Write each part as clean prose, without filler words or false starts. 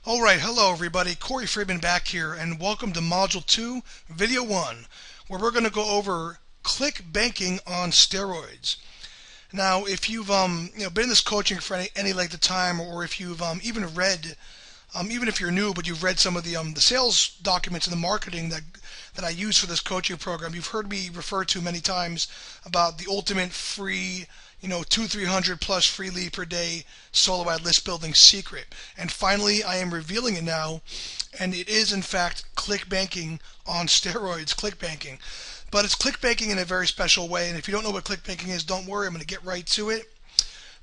Alright, hello everybody, Corey Freeman back here, and welcome to Module 2, Video 1, where we're going to go over click banking on steroids. Now, if you've been in this coaching for any length of time, or if you've even read, even if you're new, but you've read some of the sales documents and the marketing that I use for this coaching program, you've heard me refer to many times about the ultimate free 300 plus free lead per day solo ad list building secret. And finally, I am revealing it now, and it is in fact click banking on steroids, click banking. But it's click banking in a very special way, and if you don't know what click banking is, don't worry, I'm going to get right to it.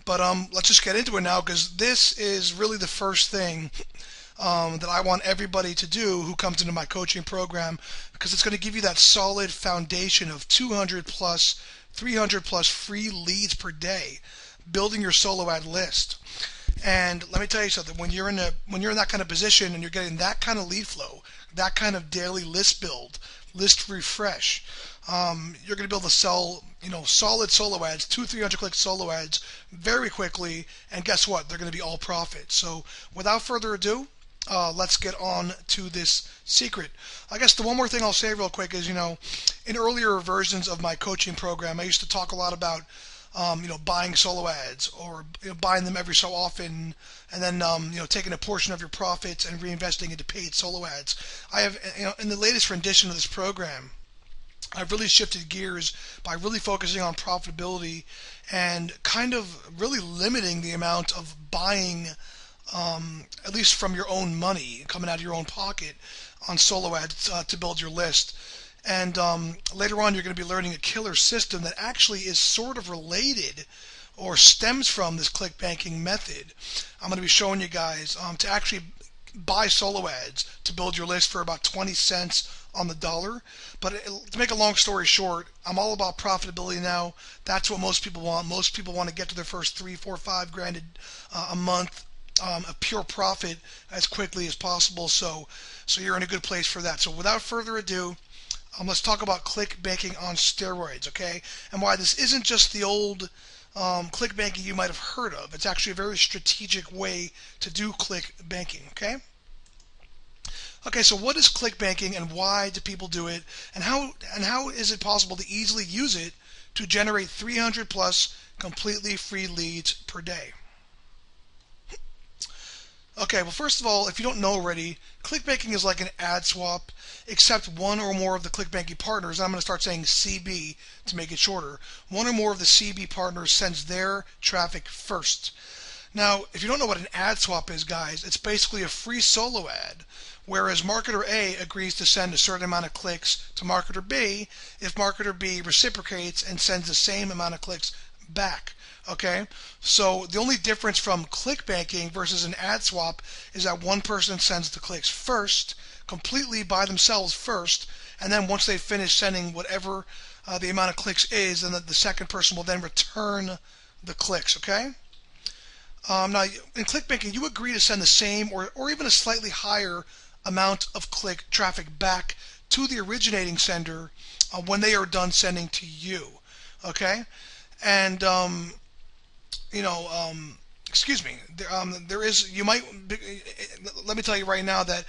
But let's just get into it now, because this is really the first thing that I want everybody to do who comes into my coaching program, because it's going to give you that solid foundation of 200 plus 300 plus free leads per day, building your solo ad list. And let me tell you something, when you're in that kind of position and you're getting that kind of lead flow, that kind of daily list build, list refresh, you're going to be able to sell solid solo ads, 200-300 click solo ads very quickly, and guess what, they're going to be all profit. So without further ado, let's get on to this secret. I guess the one more thing I'll say real quick is, in earlier versions of my coaching program, I used to talk a lot about, buying solo ads, or buying them every so often, and then taking a portion of your profits and reinvesting into paid solo ads. I have, in the latest rendition of this program, I've really shifted gears by really focusing on profitability and kind of really limiting the amount of buying, at least from your own money, coming out of your own pocket, on solo ads to build your list. And later on, you're going to be learning a killer system that actually is sort of related or stems from this click banking method. I'm going to be showing you guys to actually buy solo ads to build your list for about 20 cents on the dollar. But to make a long story short, I'm all about profitability now. That's what most people want. Most people want to get to their first 3, 4, 5 grand a month, a pure profit as quickly as possible. So you're in a good place for that. So without further ado, let's talk about click banking on steroids, okay? And why this isn't just the old click banking you might have heard of. It's actually a very strategic way to do click banking, okay? Okay, so what is click banking and why do people do it? And how is it possible to easily use it to generate 300 plus completely free leads per day? Okay, well, first of all, if you don't know already, ClickBanking is like an ad swap, except one or more of the ClickBanking partners, I'm going to start saying CB to make it shorter, one or more of the CB partners sends their traffic first. Now, if you don't know what an ad swap is, guys, it's basically a free solo ad, whereas marketer A agrees to send a certain amount of clicks to marketer B if marketer B reciprocates and sends the same amount of clicks back. Okay, so the only difference from click banking versus an ad swap is that one person sends the clicks first, completely by themselves first, and then once they finish sending whatever the amount of clicks is, then the second person will then return the clicks. Okay. Now, in click banking, you agree to send the same or even a slightly higher amount of click traffic back to the originating sender when they are done sending to you. Okay, and excuse me, there is, let me tell you right now that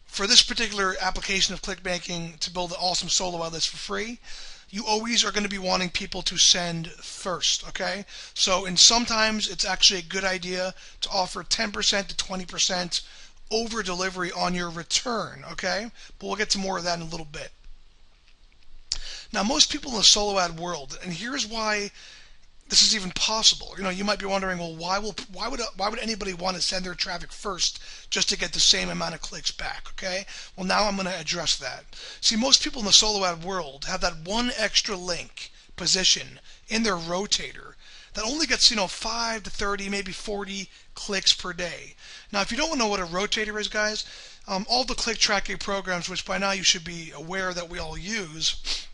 for this particular application of click banking to build an awesome solo ad list for free, you always are going to be wanting people to send first, okay? So sometimes it's actually a good idea to offer 10% to 20% over delivery on your return, okay? But we'll get to more of that in a little bit. Now, most people in the solo ad world, and here's why this is even possible. You might be wondering, well, why would anybody want to send their traffic first just to get the same amount of clicks back? Okay. Well, now I'm going to address that. See, most people in the solo ad world have that one extra link position in their rotator that only gets 5 to 30, maybe 40 clicks per day. Now, if you don't know what a rotator is, guys, all the click tracking programs, which by now you should be aware that we all use,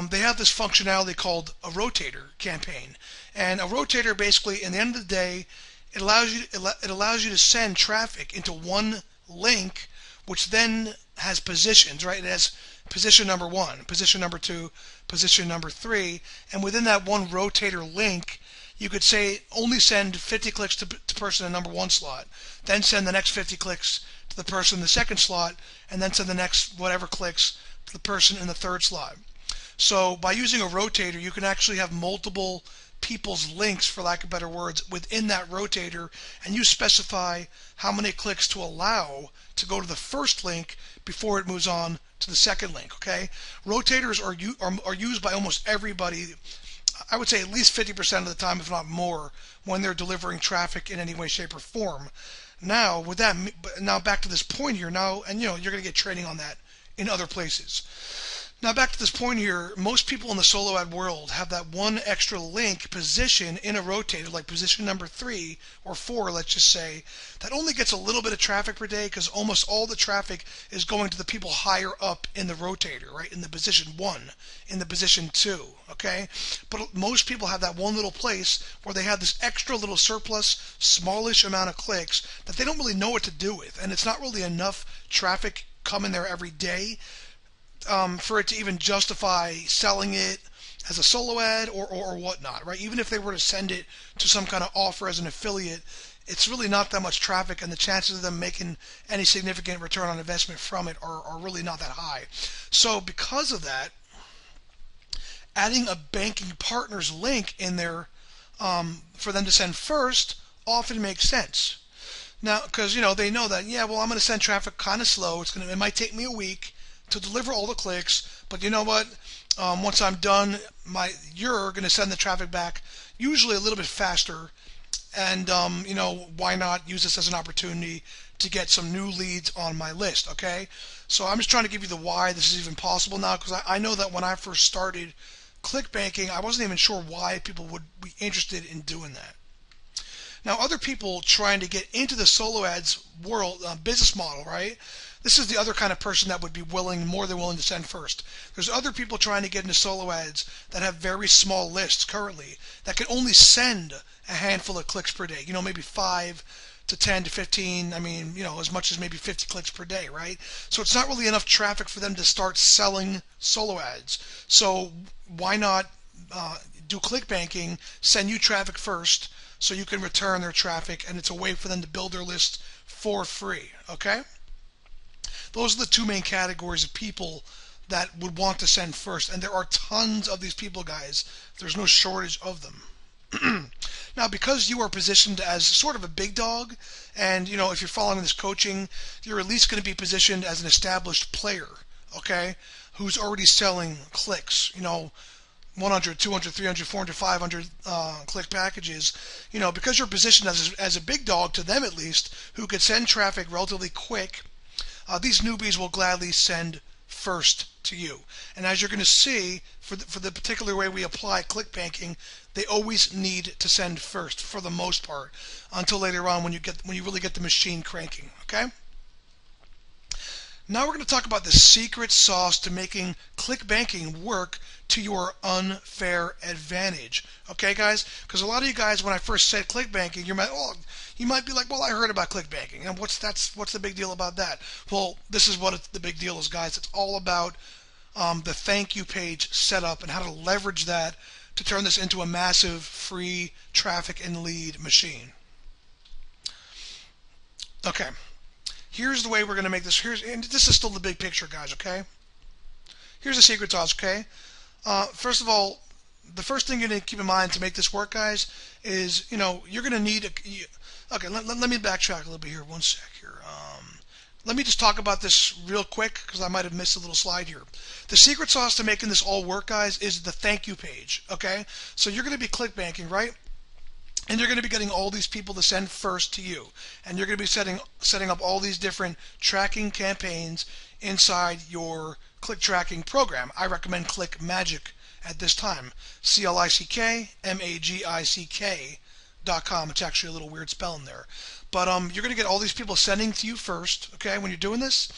they have this functionality called a rotator campaign. And a rotator basically, in the end of the day, it allows you to send traffic into one link, which then has positions, right? It has position number 1, position number 2, position number 3, and within that one rotator link, you could say only send 50 clicks to the person in number 1 slot, then send the next 50 clicks to the person in the 2nd slot, and then send the next whatever clicks to the person in the 3rd slot. So by using a rotator, you can actually have multiple people's links, for lack of better words, within that rotator, and you specify how many clicks to allow to go to the first link before it moves on to the second link. Okay, rotators are used by almost everybody. I would say at least 50% of the time, if not more, when they're delivering traffic in any way, shape, or form. Now, with that, now back to this point here. Now, and you're going to get training on that in other places. Now back to this point here, most people in the solo ad world have that one extra link position in a rotator, like position number 3 or 4, let's just say, that only gets a little bit of traffic per day because almost all the traffic is going to the people higher up in the rotator, right? In the position 1, in the position 2, okay? But most people have that one little place where they have this extra little surplus, smallish amount of clicks that they don't really know what to do with, and it's not really enough traffic coming there every day for it to even justify selling it as a solo ad or whatnot, right? Even if they were to send it to some kind of offer as an affiliate, it's really not that much traffic, and the chances of them making any significant return on investment from it are really not that high. So because of that, adding a banking partner's link in there for them to send first often makes sense. Now, because they know that, yeah, well, I'm going to send traffic kind of slow. It might take me a week to deliver all the clicks, but you know what? Once I'm done, you're going to send the traffic back usually a little bit faster, and why not use this as an opportunity to get some new leads on my list? Okay, so I'm just trying to give you the why this is even possible now, because I know that when I first started ClickBanking, I wasn't even sure why people would be interested in doing that. Now, other people trying to get into the solo ads world business model, right? This is the other kind of person that would be more than willing to send first. There's other people trying to get into solo ads that have very small lists currently that can only send a handful of clicks per day. Maybe 5 to 10 to 15. I mean, as much as maybe 50 clicks per day, right? So it's not really enough traffic for them to start selling solo ads. So why not do ClickBanking, send you traffic first, so you can return their traffic, and it's a way for them to build their list for free. Okay? Those are the two main categories of people that would want to send first, and there are tons of these people, guys. There's no shortage of them. Now, because you are positioned as sort of a big dog, and if you're following this coaching, you're at least going to be positioned as an established player, okay, who's already selling clicks, 100, 200, 300, 400, 500 click packages, because you're positioned as a big dog to them, at least, who could send traffic relatively quick. These newbies will gladly send first to you. And as you're going to see, for the particular way we apply ClickBanking, they always need to send first for the most part, until later on when you really get the machine cranking. Okay? Now we're going to talk about the secret sauce to making ClickBanking work to your unfair advantage. Okay, guys? Because a lot of you guys, when I first said ClickBanking, you might be like, well, I heard about ClickBanking, and what's the big deal about that? Well, this is what the big deal is, guys. It's all about the thank you page setup and how to leverage that to turn this into a massive free traffic and lead machine. Okay. Here's the way we're going to make this. And this is still the big picture, guys, okay? Here's the secret sauce, okay? First of all, the first thing you need to keep in mind to make this work, guys, is, you're going to need okay, let me backtrack a little bit here. One sec here. Let me just talk about this real quick, because I might have missed a little slide here. The secret sauce to making this all work, guys, is the thank you page, okay? So you're going to be ClickBanking, right? And you're going to be getting all these people to send first to you. And you're going to be setting up all these different tracking campaigns inside your click tracking program. I recommend ClickMagick at this time. ClickMagick.com. It's actually a little weird spelling there. But you're going to get all these people sending to you first, okay, when you're doing this.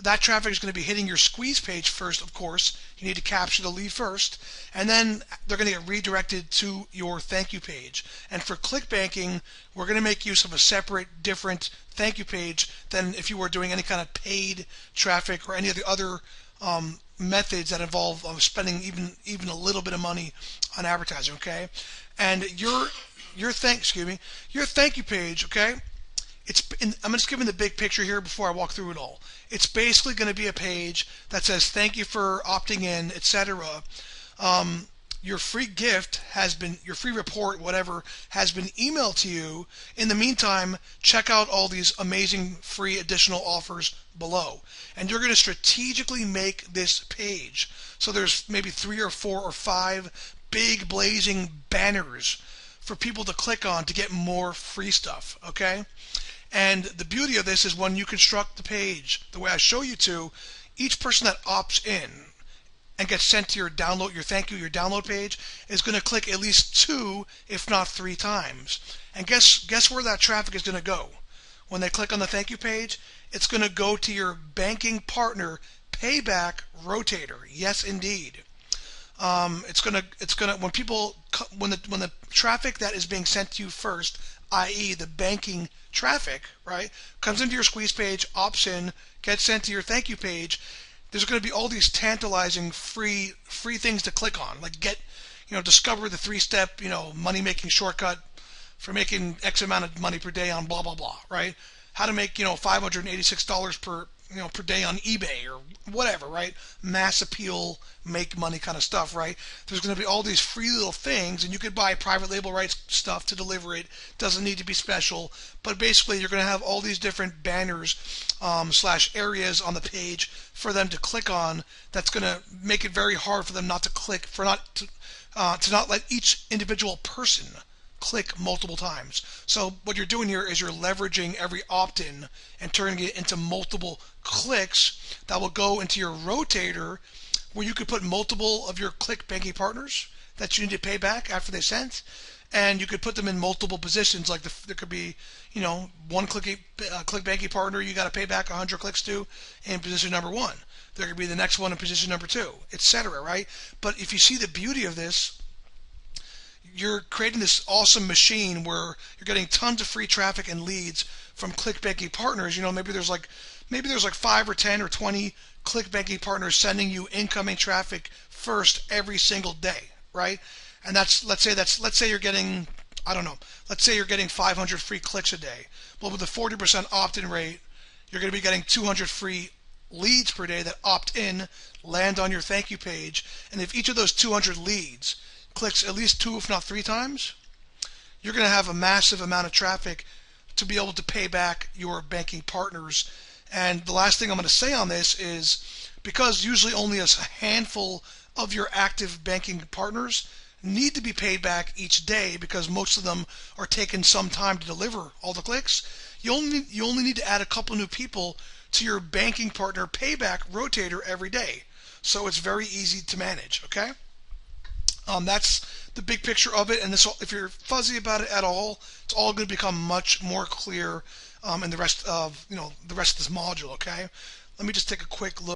That traffic is going to be hitting your squeeze page first, of course. You need to capture the lead first. And then they're going to get redirected to your thank you page. And for ClickBanking, we're going to make use of a separate, different thank you page than if you were doing any kind of paid traffic or any of the other methods that involve spending even a little bit of money on advertising. Okay, and your thank you page. Okay, I'm just giving the big picture here before I walk through it all. It's basically going to be a page that says thank you for opting in, etc. Your free gift has been, your free report, whatever, has been emailed to you. In the meantime, check out all these amazing free additional offers below. And you're going to strategically make this page. So there's maybe 3 or 4 or 5 big blazing banners for people to click on to get more free stuff, okay? And the beauty of this is when you construct the page the way I show you to, each person that opts in and gets sent to your download, your download page, is going to click at least 2, if not 3 times. And guess where that traffic is going to go? When they click on the thank you page, it's going to go to your banking partner payback rotator. Yes, indeed. It's gonna when the traffic that is being sent to you first, i.e. the banking traffic, right, comes into your squeeze page, opts in, gets sent to your thank you page, there's going to be all these tantalizing free things to click on, like discover the 3-step money making shortcut for making X amount of money per day on blah blah blah, right? How to make $586 per day on eBay or whatever, right? Mass appeal, make money kind of stuff, right? There's going to be all these free little things, and you could buy private label rights stuff to deliver it. Doesn't need to be special, but basically you're going to have all these different banners / areas on the page for them to click on. That's going to make it very hard for them not to click, to not let each individual person click multiple times. So what you're doing here is you're leveraging every opt-in and turning it into multiple clicks that will go into your rotator, where you could put multiple of your click banking partners that you need to pay back after they sent, and you could put them in multiple positions. Like there could be one click banking partner you got to pay back 100 clicks to in position number 1. There could be the next one in position number 2, etc. Right? But if you see the beauty of this, you're creating this awesome machine where you're getting tons of free traffic and leads from ClickBanking partners. Maybe there's like 5 or 10 or 20 ClickBanking partners sending you incoming traffic first every single day, right? And let's say you're getting, let's say you're getting 500 free clicks a day. Well, with a 40% opt-in rate, you're going to be getting 200 free leads per day that opt in, land on your thank you page, and if each of those 200 leads clicks at least 2, if not 3 times, you're going to have a massive amount of traffic to be able to pay back your banking partners. And the last thing I'm going to say on this is, because usually only a handful of your active banking partners need to be paid back each day, because most of them are taking some time to deliver all the clicks, you only need to add a couple new people to your banking partner payback rotator every day. So it's very easy to manage, okay? That's the big picture of it, and if you're fuzzy about it at all, it's all going to become much more clear in the rest of this module. Okay, let me just take a quick look.